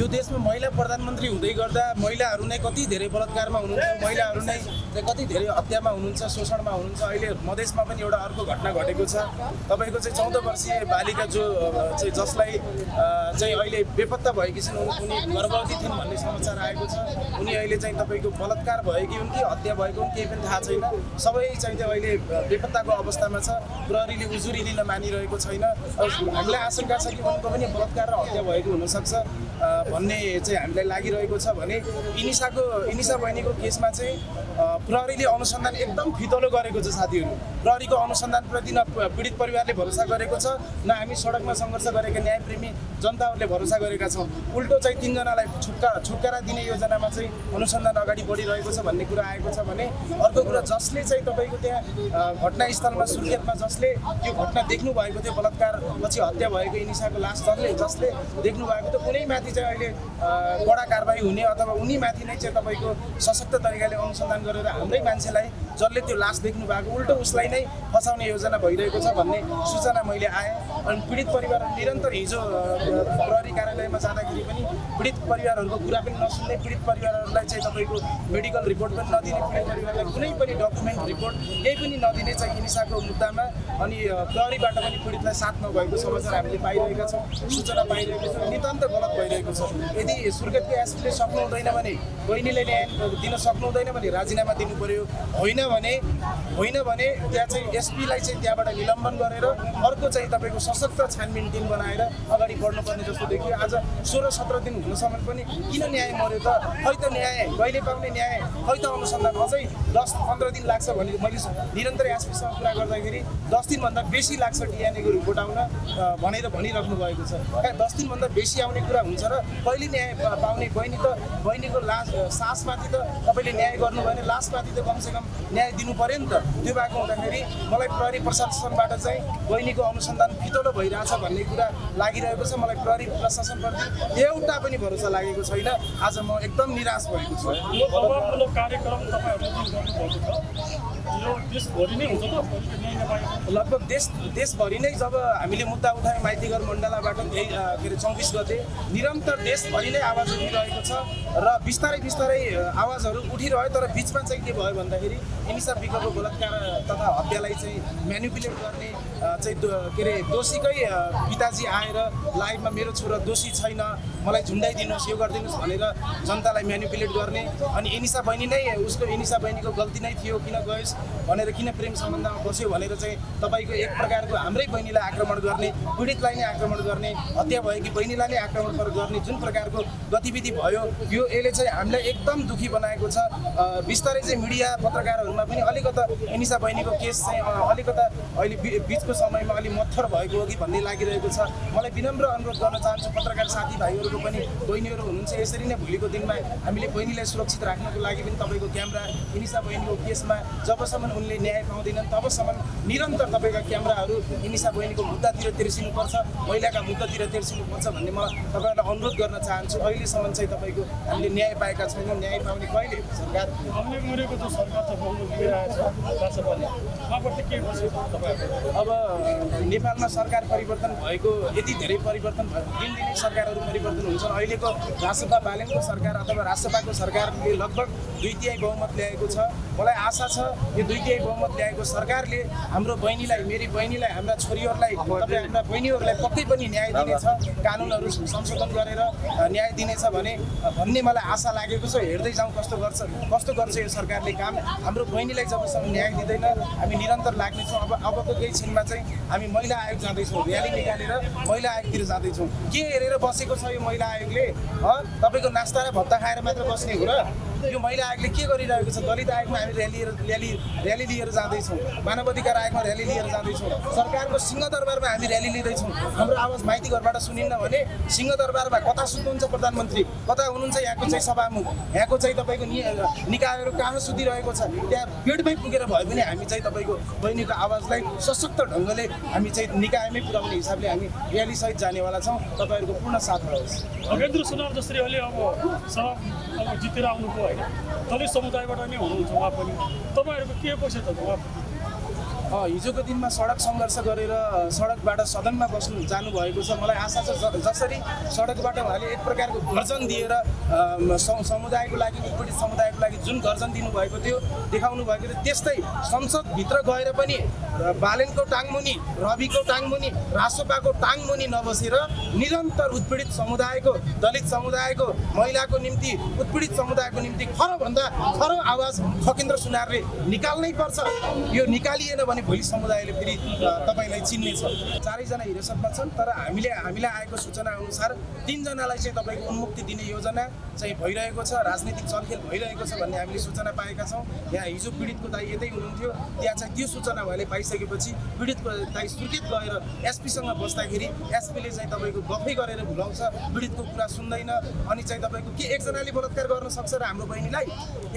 यो देशमा महिला प्रधानमन्त्री हुँदै गर्दा महिलाहरू नै कति धेरै बलात्कारमा हुनुहुन्छ, महिलाहरू नै कति धेरै हत्यामा हुनुहुन्छ, शोषणमा हुनुहुन्छ। अहिले मधेसमा पनि एउटा अर्को घटना घटेको छ। तपाईँको चाहिँ 14 वर्षीय बालिका जो चाहिँ जसलाई चाहिँ अहिले बेपत्ता भएकी छिन्, उनी गर्भवती थिइन् भन्ने समाचार आएको छ। उनी अहिले चाहिँ तपाईँको बलात्कार भयो कि उनकी हत्या भएको केही पनि थाहा छैन। सबै चाहिँ त्यो अहिले बेपत्ताको अवस्थामा छ। प्रहरीले उजुरी दिन मानिरहेको छैन। हामीलाई आशंका छ कि उनको पनि बलात्कार र हत्या भएको हुनसक्छ भन्ने चाहिँ हामीलाई लागिरहेको छ। भने इनिसा बहिनीको केसमा चाहिँ प्रहरीले अनुसन्धान एकदम फितलो गरेको छ साथीहरू। प्रहरीको अनुसन्धानप्रति न पीडित परिवारले भरोसा गरेको छ, न हामी सडकमा सङ्घर्ष गरेका न्यायप्रेमी जनताहरूले भरोसा गरेका छौँ। उल्टो चाहिँ 3 जनालाई छुटकारा दिने योजनामा चाहिँ अनुसन्धान अगाडि बढिरहेको छ भन्ने कुरा आएको छ। भने अर्को कुरा, जसले चाहिँ तपाईँको त्यहाँ घटनास्थलमा सुर्खेतमा जसले त्यो घटना देख्नु भएको थियो, बलात्कार पछि हत्या भएको इनिसाको लास जसले देख्नु भएको थियो, उनैमाथि चाहिँ अहिले कडा कारबाही हुने अथवा उनीमाथि नै चाहिँ तपाईँको सशक्त तरिकाले अनुसन्धान गरेर हाम्रै मान्छेलाई जसले त्यो लास देख्नु भएको उल्टो उसलाई नै फसाउने योजना भइरहेको छ भन्ने सूचना मैले आएँ। अनि पीडित परिवार निरन्तर हिजो प्रहरी कार्यालयमा जाँदाखेरि पनि पीडित परिवारहरूको कुरा पनि नसुन्ने, पीडित परिवारहरूलाई चाहिँ तपाईँको मेडिकल रिपोर्ट पनि नदिने, पीडित परिवारलाई कुनै पनि डकुमेन्ट रिपोर्ट केही पनि नदिने चाहिँ इनिसाको मुद्दामा अनि प्रहरीबाट पनि पीडितलाई साथ नभएको समाचार हामीले पाइरहेका छौँ, सूचना पाइरहेको छौँ। नितान्त गलत भइरहेको छ। यदि सुर्खेतको एसपीले सक्नु हुँदैन भने, बहिनीले न्याय दिन सक्नु हुँदैन भने राजीनामा दिनु पर्यो। होइन भने त्यहाँ चाहिँ एसपीलाई चाहिँ त्यहाँबाट निलम्बन गरेर अर्को चाहिँ तपाईँको सशक्त छानबिन टिम बनाएर अगाडि बढ्नुपर्ने जस्तो देखियो। आज 16-17 दिन हुनसम्म पनि किन न्याय मर्यो त? खै त न्याय कहिले पाउने न्याय? खै त अनुसन्धान? अझै 10-15 दिन लाग्छ भने मैले निरन्तर एसपीसँग कुरा गर्दाखेरि 10 दिनभन्दा बेसी लाग्छ डिएनएको रिपोर्ट आउन भनेर भनिराख्नु भएको छ। 10 दिनभन्दा बेसी आउने कुरा हुन्छ र कहिले न्याय पाउने? बहिनीको सासमाथि त तपाईँले न्याय गर्नु भने लासमाथि त कमसेकम न्याय दिनु पर्यो नि त। त्यो भएको हुँदाखेरि मलाई प्रहरी प्रशासनबाट चाहिँ बहिनीको अनुसन्धान फितलो भइरहेछ भन्ने कुरा लागिरहेको छ। मलाई प्रहरी प्रशासनप्रति एउटा पनि भरोसा लागेको छैन। आज म एकदम निराश भएको छु। यो दबावमूलक कार्यक्रम तपाईँहरूले जुन गर्नुभएको छ यो देशभरि नै हुन्छ त? न्याय नपाएको लगभग देशभरि नै जब हामीले मुद्दा उठायौँ माइतीघर मण्डलाबाट के अरे 24 गते निरन्तर देशभरि नै आवाज उठिरहेको छ र बिस्तारै आवाजहरू उठिरह्यो। तर बिचमा चाहिँ के भयो भन्दाखेरि इनिसा बिकको बलात्कार तथा हत्यालाई चाहिँ म्यानिपुलेट गर्ने चाहिँ के अरे दोषीकै पिताजी आएर लाइभमा मेरो छोरा दोषी छैन, मलाई झुन्डाइदिनुहोस्, यो गरिदिनुहोस् भनेर जनतालाई म्यानिपुलेट गर्ने। अनि इनिसा बहिनीको गल्ती नै थियो, किन गयोस् भनेर, किन प्रेम सम्बन्धमा बस्यो भनेर चाहिँ तपाईँको एक प्रकारको हाम्रै बहिनीलाई आक्रमण गर्ने, पीडितलाई नै आक्रमण गर्ने, हत्या भएकी बहिनीलाई नै आक्रमण गर्ने जुन प्रकारको गतिविधि भयो, यसले चाहिँ हामीलाई एकदम दुखी बनाएको छ। बिस्तारै चाहिँ मिडिया पत्रकारहरूमा पनि अलिकता इनिसा बहिनीको केस चाहिँ अलिकता अहिले बिचको समयमा अलि मत्थर भएको हो कि भन्ने लागिरहेको छ। मलाई विनम्र अनुरोध गर्न चाहन्छु, पत्रकार साथीभाइहरूको पनि बहिनीहरू हुनुहुन्छ, यसरी नै भोलिको दिनमा हामीले बहिनीलाई सुरक्षित राख्नको लागि पनि तपाईँको क्यामेरा इनिसा बहिनीको केसमा जबसम्म उनले न्याय पाउँदैनन् तबसम्म निरन्तर तपाईँका क्यामेराहरू इनिसा बहिनीको मुद्दातिर तिर्सिनुपर्छ, महिलाका मुद्दातिर तिर्सिनुपर्छ भन्ने म तपाईँहरूलाई अनुरोध गर्न चाहन्छु। अहिलेसम्म चाहिँ तपाईँको हामीले न्याय पाएका छैनौँ। न्याय पाउने कहिले सरकार मरेको जो सरकार छ बहुमत लिइरहेछ राष्ट्रपतिले उहाँप्रति के गर्छ तपाईँहरू? अब नेपालमा सरकार परिवर्तन भएको यति धेरै परिवर्तन भयो, दिनदिनै सरकारहरू परिवर्तन हुन्छन्। अहिलेको राष्ट्रपा बालेनको सरकार अथवा राष्ट्रपाको सरकारले लगभग 2/3 बहुमत ल्याएको छ। मलाई आशा छ यो 2/3 बहुमत ल्याएको सरकारले हाम्रो बहिनीलाई, मेरी बहिनीलाई, हाम्रा छोरीहरूलाई, हाम्रा बहिनीहरूलाई पक्कै पनि न्याय दिनेछ, कानुनहरू संशोधन गरेर न्याय दिनेछ भन्ने मलाई आशा लागेको छ। हेर्दै जाउँ कस्तो गर्छ यो सरकारले काम। हाम्रो बहिनीलाई जबसम्म न्याय दिँदैन हामी निरन्तर लाग्नेछौँ। अबको केही छिनमा चाहिँ हामी महिला आयोग जाँदैछौँ, र्याली निकालेर महिला आयोगतिर जाँदैछौँ। के हेरेर बसेको छ यो महिला आयोगले? तपाईँको नास्ता र भत्ता खाएर मात्र बस्ने हो र? यो महिला आयोगले के गरिरहेको छ? दलित आयोगमा हामी र्याली लिएर जाँदैछौँ, मानव अधिकार आयोगमा र्याली लिएर जाँदैछौँ, सरकारको सिंहदरबारमा हामी र्याली लिँदैछौँ। हाम्रो आवाज माइती घरबाट सुनिन्न भने सिंहदरबारमा कता सुत्नुहुन्छ प्रधानमन्त्री, कता हुनुहुन्छ यहाँको चाहिँ सभामुख, यहाँको चाहिँ तपाईँको निकायहरू कहाँ सुतिरहेको छ? त्यहाँ पेटमै पुगेर भए पनि हामी चाहिँ तपाईँको बहिनीको आवाजलाई सशक्त ढङ्गले हामी चाहिँ निकायमै पुर्याउने हिसाबले हामी र्यालीसहित जानेवाला छौँ। तपाईँहरूको पूर्ण साथ रहोस्। अगेन्द्र सुनार जसरी अहिले अब जितेर आउनुभयो होइन, दलित समुदायबाट नै हुनुहुन्छ उहाँ पनि, तपाईँहरूको के पैसा त उहाँ? हिजोको दिनमा सडक सङ्घर्ष गरेर सडकबाट सदनमा बस्नु जानुभएको छ। मलाई आशा छ जसरी सडकबाट उहाँले एक प्रकारको गर्जन दिएर समुदायको लागि उत्पीडित समुदायको लागि जुन गर्जन दिनुभएको थियो देखाउनु भएको थियो, त्यस्तै संसदभित्र गएर पनि बालेनको टाङमुनि, रविको टाङमुनि, रासोपाको टाङमुनि नबसेर निरन्तर उत्पीडित समुदायको, दलित समुदायको, महिलाको निम्ति, उत्पीडित समुदायको निम्ति खरोभन्दा खरो आवाज खगेन्द्र सुनारले निकाल्नै पर्छ। यो निकालिएन भने भोलि समुदायले फेरि तपाईँलाई चिन्नेछ। चारैजना हिरासतमा छन्, तर हामीलाई आएको सूचना अनुसार 3 जनालाई चाहिँ तपाईँको उन्मुक्ति दिने योजना चाहिँ भइरहेको छ, राजनीतिक चलखेल भइरहेको छ भन्ने हामीले सूचना पाएका छौँ। यहाँ हिजो पीडितको दाइ यतै हुनुहुन्थ्यो, त्यहाँ चाहिँ त्यो सूचना उहाँले पाइसकेपछि पीडितको दाइ सुर्खेत गएर एसपीसँग बस्दाखेरि एसपीले चाहिँ तपाईँको गफै गरेर भुलाउँछ, पीडितको कुरा सुन्दैन। अनि चाहिँ तपाईँको के एकजनाले बलात्कार गर्न सक्छ र हाम्रो बहिनीलाई?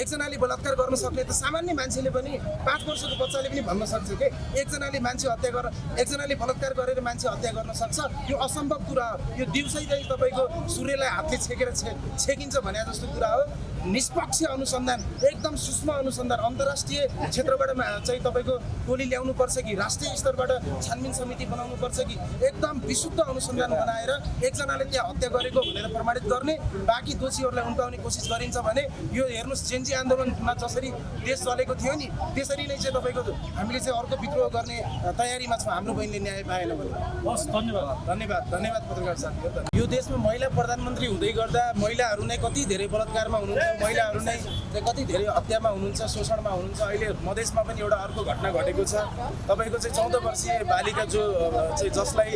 एकजनाले बलात्कार गर्न सक्ने त सामान्य मान्छेले पनि, 5 वर्षको बच्चाले पनि भन्न सक्छ के एकजनाले मान्छे हत्या गरेर, एकजनाले बलात्कार गरेर मान्छे हत्या गर्न सक्छ? यो असम्भव कुरा हो। यो दिउँसै चाहिँ तपाईँको सूर्यलाई हातले छेकेर छेकिन्छ भने जस्तो कुरा हो। निष्पक्ष अनुसन्धान, एकदम सूक्ष्म अनुसन्धान, अन्तर्राष्ट्रिय क्षेत्रबाट चाहिँ तपाईँको टोली ल्याउनुपर्छ कि राष्ट्रिय स्तरबाट छानबिन समिति बनाउनुपर्छ कि एकदम विशुद्ध अनुसन्धान बनाएर एकजनाले त्यहाँ हत्या गरेको भनेर प्रमाणित गर्ने, बाँकी दोषीहरूलाई उन्काउने कोसिस गरिन्छ भने यो हेर्नुहोस् जेन्जी आन्दोलनमा जसरी देश चलेको थियो नि त्यसरी नै चाहिँ तपाईँको हामीले चाहिँ अर्को विद्रोह गर्ने तयारीमा छौँ। हाम्रो बहिनीले न्याय पाएन भने। हस्, धन्यवाद। धन्यवाद धन्यवाद पत्रकार साथीहरू। यो देशमा महिला प्रधानमन्त्री हुँदै गर्दा महिलाहरू नै कति धेरै बलात्कारमा हुनुहुन्छ, महिलाहरू नै चाहिँ कति धेरै हत्यामा हुनुहुन्छ, शोषणमा हुनुहुन्छ। अहिले मधेसमा पनि एउटा अर्को घटना घटेको छ। तपाईँको चाहिँ 14 वर्षीय बालिका जो चाहिँ जसलाई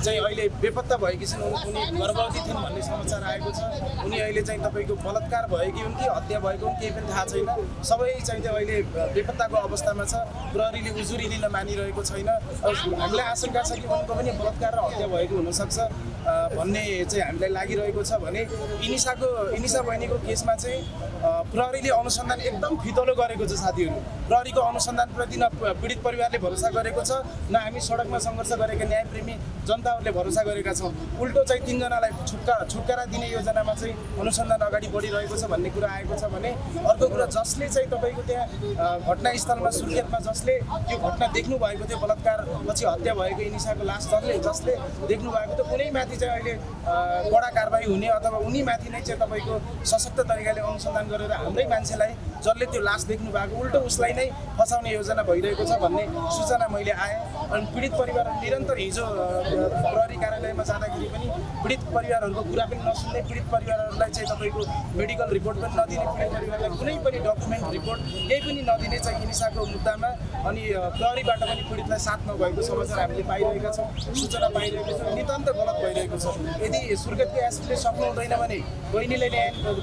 चाहिँ अहिले बेपत्ता भएकी छिन्, उनी गर्भवती थिइन् भन्ने समाचार आएको छ। उनी अहिले चाहिँ तपाईँको बलात्कार भएकी हुन् कि हत्या भएको हुन् केही पनि थाहा छैन। सबै चाहिँ त्यो अहिले बेपत्ताको अवस्थामा छ। प्रहरीले उजुरी लिन मानिरहेको छैन। हामीलाई आशंका छ कि उनको पनि बलात्कार र हत्या भएको हुनसक्छ भन्ने चाहिँ हामीलाई लागिरहेको छ। भने इनिसा बहिनीको केसमा चाहिँ प्रहरीले अनुसन्धान एकदम फितलो गरेको छ साथीहरू। प्रहरीको अनुसन्धानप्रति न पीडित परिवारले भरोसा गरेको छ, न हामी सडकमा सङ्घर्ष गरेका न्यायप्रेमी जनताहरूले भरोसा गरेका छौँ। उल्टो चाहिँ 3 जनालाई छुटकारा दिने योजनामा चाहिँ अनुसन्धान अगाडि बढिरहेको छ भन्ने कुरा आएको छ। भने अर्को कुरा जसले चाहिँ तपाईँको त्यहाँ घटनास्थलमा सुर्खेतमा जसले त्यो घटना देख्नु भएको थियो, बलात्कार पछि हत्या भएको इनिसाको लास जसले देख्नु भएको थियो, उनीमाथि चाहिँ अहिले कडा कारबाही हुने अथवा उनीमाथि नै चाहिँ तपाईँको सशक्त तरिकाले अनुसन्धान गरेर हाम्रै मान्छेलाई जसले त्यो लास देख्नु भएको उल्टो उसलाई नै फसाउने योजना भइरहेको छ भन्ने सूचना मैले आएँ। अनि पीडित परिवार निरन्तर हिजो प्रहरी कार्यालयमा जाँदाखेरि पनि पीडित परिवारहरूको कुरा पनि नसुन्ने, पीडित परिवारहरूलाई चाहिँ तपाईँको मेडिकल रिपोर्ट पनि नदिने, पीडित परिवारलाई कुनै पनि डकुमेन्ट रिपोर्ट केही पनि नदिने चाहिँ इनिसाको मुद्दामा अनि प्रहरीबाट पनि पीडितलाई साथ नभएको समाचार हामीले पाइरहेका छौँ, सूचना पाइरहेको छौँ। नितान्त गलत भइरहेको छ। यदि सुर्खेतको एसपीले सक्नु हुँदैन भने बहिनीले न्याय